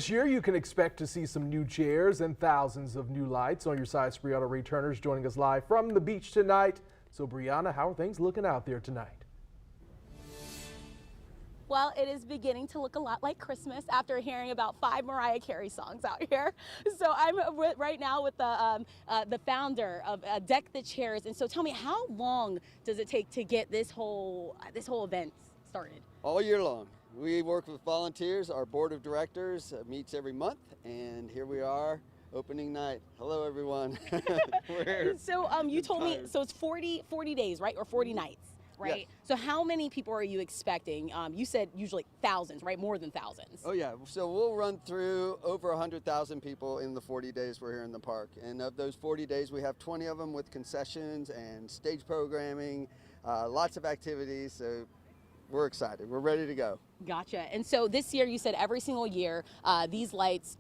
This year, you can expect to see some new chairs and thousands of new lights on your side. Brianna Ray Turner's joining us live from the beach tonight. So, Brianna, how are things looking out there tonight? Well, it is beginning to look a lot like Christmas after hearing about 5 Mariah Carey songs out here. So I'm right now with the founder of Deck the Chairs. And so tell me, how long does it take to get this whole event started? All year long. We work with volunteers. Our board of directors meets every month, and here we are, opening night. Hello, everyone. We're here. So you told me, so it's 40 days, right? Or 40 nights, right? Yes. So how many people are you expecting? You said usually thousands, right? More than thousands. Oh, yeah. So we'll run through over 100,000 people in the 40 days we're here in the park. And of those 40 days, we have 20 of them with concessions and stage programming, lots of activities. So we're excited. We're ready to go. Gotcha. And so this year, you said every single year, these lights,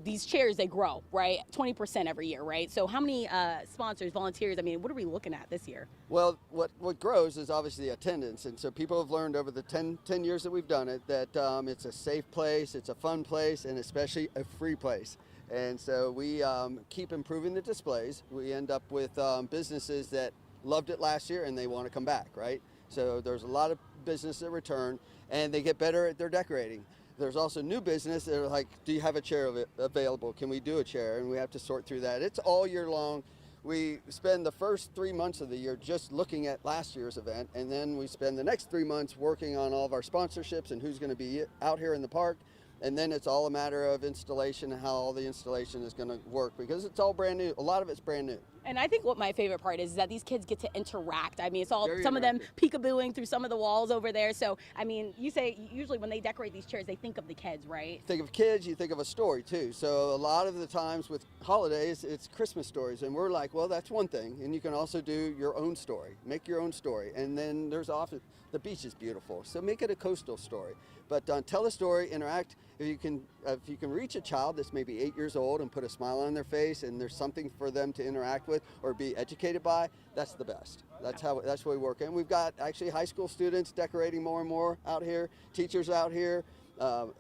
these chairs, they grow, right? 20% every year, right? So how many sponsors, volunteers, I mean, what are we looking at this year? Well, what grows is obviously attendance. And so people have learned over the 10 years that we've done it that it's a safe place, it's a fun place, and especially a free place. And so we keep improving the displays. We end up with businesses that loved it last year and they want to come back, right? So there's a lot of business that return and they get better at their decorating. There's also new business that are like, do you have a chair available? Can we do a chair? And we have to sort through that. It's all year long. We spend the first 3 months of the year just looking at last year's event, and then we spend the next 3 months working on all of our sponsorships and who's going to be out here in the park. And then it's all a matter of installation and how all the installation is going to work, because it's all brand new. A lot of it's brand new. And I think what my favorite part is that these kids get to interact. I mean, it's all Very some of them interactive. peekabooing through some of the walls over there. So, I mean, you say usually when they decorate these chairs, they think of the kids, right? Think of kids, you think of a story too. So a lot of the times with holidays, it's Christmas stories, and we're like, well, that's one thing, and you can also do your own story, make your own story. And then there's often, the beach is beautiful, so make it a coastal story. But tell a story, interact. If you can reach a child that's maybe 8 years old and put a smile on their face, and there's something for them to interact with or be educated by, that's the best. That's what we work. And we've got actually high school students decorating more and more out here, teachers out here,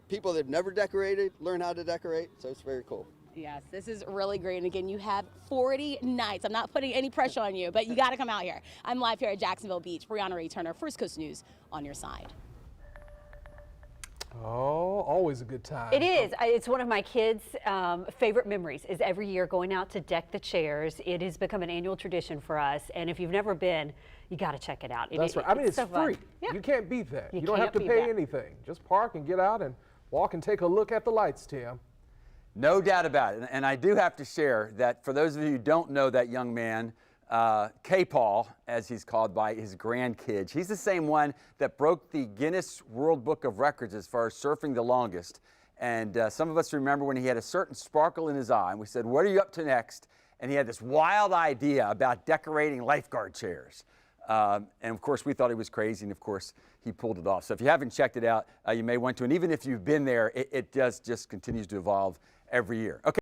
people that have never decorated learn how to decorate, so it's very cool. Yes, this is really great. And again, you have 40 nights. I'm not putting any pressure on you, but you got to come out here. I'm live here at Jacksonville Beach. Brianna Ray Turner, First Coast News on your side. Oh, always a good time. It is. It's one of my kids' favorite memories is every year going out to Deck the Chairs. It has become an annual tradition for us. And if you've never been, you got to check it out. That's right. I mean, it's so free. fun. Yeah. You can't beat that. You don't can't have to beat pay that. anything. Just park and get out and walk and take a look at the lights, Tim. No doubt about it. And I do have to share that for those of you who don't know that young man, K-Paul, as he's called by his grandkids, he's the same one that broke the Guinness World Book of Records as far as surfing the longest. And some of us remember when he had a certain sparkle in his eye, and we said, what are you up to next? And he had this wild idea about decorating lifeguard chairs. And of course, we thought he was crazy, and of course, he pulled it off. So if you haven't checked it out, you may want to. And even if you've been there, it just continues to evolve every year. Okay.